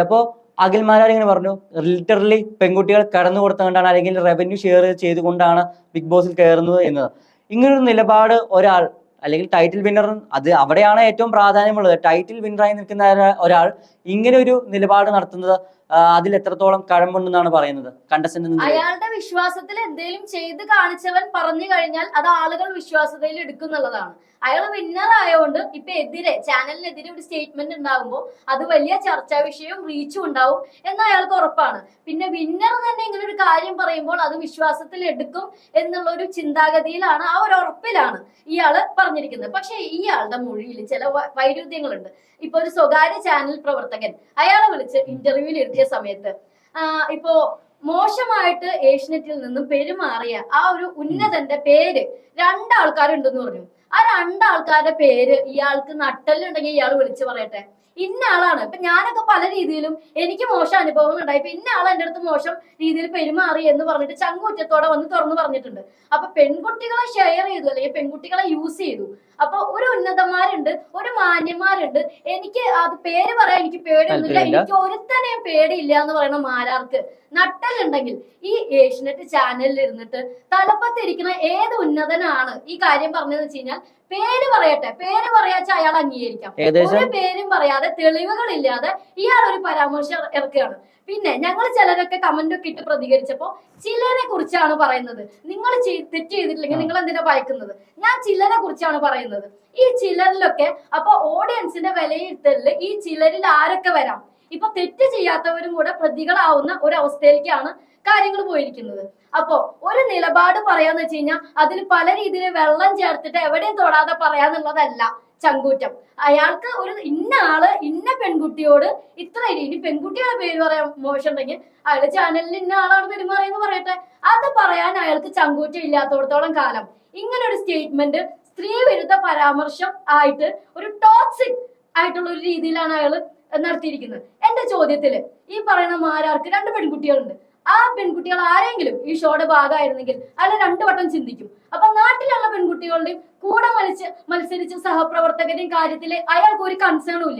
അപ്പോൾ അഖിൽ മാരാർ ഇങ്ങനെ പറഞ്ഞു, ലിറ്ററലി പെൺകുട്ടികൾ കടന്നു കൊടുത്തുകൊണ്ടാണ് അല്ലെങ്കിൽ റവന്യൂ ഷെയർ ചെയ്തുകൊണ്ടാണ് ബിഗ് ബോസിൽ കയറുന്നത് എന്നത്. ഇങ്ങനൊരു നിലപാട് ഒരാൾ അല്ലെങ്കിൽ ടൈറ്റിൽ വിന്നർ, അത് അവിടെയാണ് ഏറ്റവും പ്രാധാന്യമുള്ളത്. ടൈറ്റിൽ വിന്നറായി നിൽക്കുന്ന ഒരാൾ ഇങ്ങനെ ഒരു നിലപാട് നടത്തുന്നത് അതിൽ എത്രത്തോളം കഴമ്പുണ്ടെന്നാണ് പറയുന്നത് കണ്ടസ്റ്റന്റ്. അയാളുടെ വിശ്വാസത്തിൽ എന്തെങ്കിലും ചെയ്ത് കാണിച്ചവൻ പറഞ്ഞു കഴിഞ്ഞാൽ അത് ആളുകൾ വിശ്വാസതയിൽ എടുക്കുന്നുള്ളതാണ്. അയാൾ വിന്നർ ആയതുകൊണ്ട് ഇപ്പൊ ചാനലിനെതിരെ ഒരു സ്റ്റേറ്റ്മെന്റ് ഉണ്ടാകുമ്പോൾ അത് വലിയ ചർച്ചാ വിഷയവും റീച്ചും ഉണ്ടാവും എന്ന് അയാൾക്ക് ഉറപ്പാണ്. പിന്നെ വിന്നർ തന്നെ ഇങ്ങനെ ഒരു കാര്യം പറയുമ്പോൾ അത് വിശ്വാസത്തിൽ എടുക്കും എന്നുള്ള ഒരു ചിന്താഗതിയിലാണ്, ആ ഒരു ഉറപ്പിലാണ് ഇയാള് പറഞ്ഞിരിക്കുന്നത്. പക്ഷെ ഇയാളുടെ മൊഴിയിൽ ചില വൈരുദ്ധ്യങ്ങളുണ്ട്. ഇപ്പൊ ഒരു സ്വകാര്യ ചാനൽ പ്രവർത്തകൻ അയാളെ വിളിച്ച് ഇന്റർവ്യൂവിൽ ഇരുത്തിയ സമയത്ത് ഇപ്പോ മോശമായിട്ട് ഏഷ്യനെറ്റിൽ നിന്നും പെരുമാറിയ ആ ഒരു ഉന്നതന്റെ പേര് രണ്ടാൾക്കാരുണ്ടെന്ന് പറഞ്ഞു. ആ രണ്ടാൾക്കാരുടെ പേര് ഇയാൾക്ക് നട്ടലുണ്ടെങ്കിൽ ഇയാൾ വിളിച്ചു പറയട്ടെ, ഇന്ന ആളാണ്. ഇപ്പൊ ഞാനൊക്കെ പല രീതിയിലും എനിക്ക് മോശം അനുഭവങ്ങൾ ഉണ്ടായി, ഇപ്പൊ ഇന്ന ആൾ എന്റെ അടുത്ത് മോശം രീതിയിൽ പെരുമാറി എന്ന് പറഞ്ഞിട്ട് ചങ്കൂറ്റത്തോടെ വന്ന് തുറന്നു പറഞ്ഞിട്ടുണ്ട്. അപ്പൊ പെൺകുട്ടികളെ ഷെയർ ചെയ്തു അല്ലെങ്കിൽ പെൺകുട്ടികളെ യൂസ് ചെയ്തു. അപ്പൊ ഒരു ഉന്നതന്മാരുണ്ട്, ഒരു മാന്യന്മാരുണ്ട്. എനിക്ക് അത് പേര് പറയാൻ എനിക്ക് പേടിയൊന്നുമില്ല, എനിക്ക് ഒരുത്തനെയും പേടിയില്ല എന്ന് പറയുന്ന മാരാർക്ക് നട്ടലുണ്ടെങ്കിൽ ഈ ഏഷ്യനെറ്റ് ചാനലിൽ ഇരുന്നിട്ട് തലപ്പത്തിരിക്കുന്ന ഏത് ഉന്നതനാണ് ഈ കാര്യം പറഞ്ഞതെന്ന് വെച്ച് കഴിഞ്ഞാൽ പേര് പറയട്ടെ, പേര് പറയാച്ച അയാൾ അംഗീകരിക്കാം. ഒരു പേരും പറയാതെ തെളിവുകളില്ലാതെ ഇയാൾ ഒരു പരാമർശം ഇറക്കുകയാണ്. പിന്നെ ഞങ്ങൾ ചിലരൊക്കെ കമന്റ് ഒക്കെ ഇട്ട് പ്രതികരിച്ചപ്പോ ചിലരെ കുറിച്ചാണ് പറയുന്നത്. നിങ്ങൾ തെറ്റ് ചെയ്തിട്ടില്ലെങ്കിൽ നിങ്ങൾ എന്തിനാ ഭയക്കുന്നത്? ഞാൻ ചിലരെ കുറിച്ചാണ് പറയുന്നത്. ഈ ചിലരിലൊക്കെ അപ്പൊ ഓഡിയൻസിന്റെ വിലയിരുത്തലില് ഈ ചിലരിൽ ആരൊക്കെ വരാം? ഇപ്പൊ തെറ്റ് ചെയ്യാത്തവരും കൂടെ പ്രതികളാവുന്ന ഒരു അവസ്ഥയിലേക്കാണ് കാര്യങ്ങൾ പോയിരിക്കുന്നത്. അപ്പോ ഒരു നിലപാട് പറയാന്ന് വെച്ച് കഴിഞ്ഞാൽ അതിൽ പല രീതിയിൽ വെള്ളം ചേർത്തിട്ട് എവിടെയും തൊടാതെ പറയാന്നുള്ളതല്ല ചങ്കൂറ്റം. അയാൾക്ക് ഒരു ഇന്ന ആള് ഇന്ന പെൺകുട്ടിയോട് ഇത്ര ഇനി പെൺകുട്ടിയുടെ പേര് പറയാൻ മോശം ഉണ്ടെങ്കിൽ അയാളുടെ ചാനലിൽ ഇന്ന ആളാണ് പെരുമാറിയെന്ന് പറയട്ടെ. അത് പറയാൻ അയാൾക്ക് ചങ്കൂറ്റം ഇല്ലാത്തടത്തോളം കാലം ഇങ്ങനെ ഒരു സ്റ്റേറ്റ്മെന്റ് സ്ത്രീ വിരുദ്ധ പരാമർശം ആയിട്ട് ഒരു ടോക്സിക് ആയിട്ടുള്ള ഒരു രീതിയിലാണ് അയാൾ നടത്തിയിരിക്കുന്നത്. എന്റെ ചോദ്യത്തില് ഈ പറയുന്ന മാരാർക്ക് 2 പെൺകുട്ടികളുണ്ട്. ആ പെൺകുട്ടികൾ ആരെങ്കിലും ഈ ഷോയുടെ ഭാഗമായിരുന്നെങ്കിൽ അയാൾ 2 വട്ടം ചിന്തിക്കും. അപ്പൊ നാട്ടിലുള്ള പെൺകുട്ടികളുടെയും കൂടെ മത്സരിച്ച സഹപ്രവർത്തകരുടെയും കാര്യത്തിൽ അയാൾക്ക് ഒരു കൺസേണും ഇല്ല.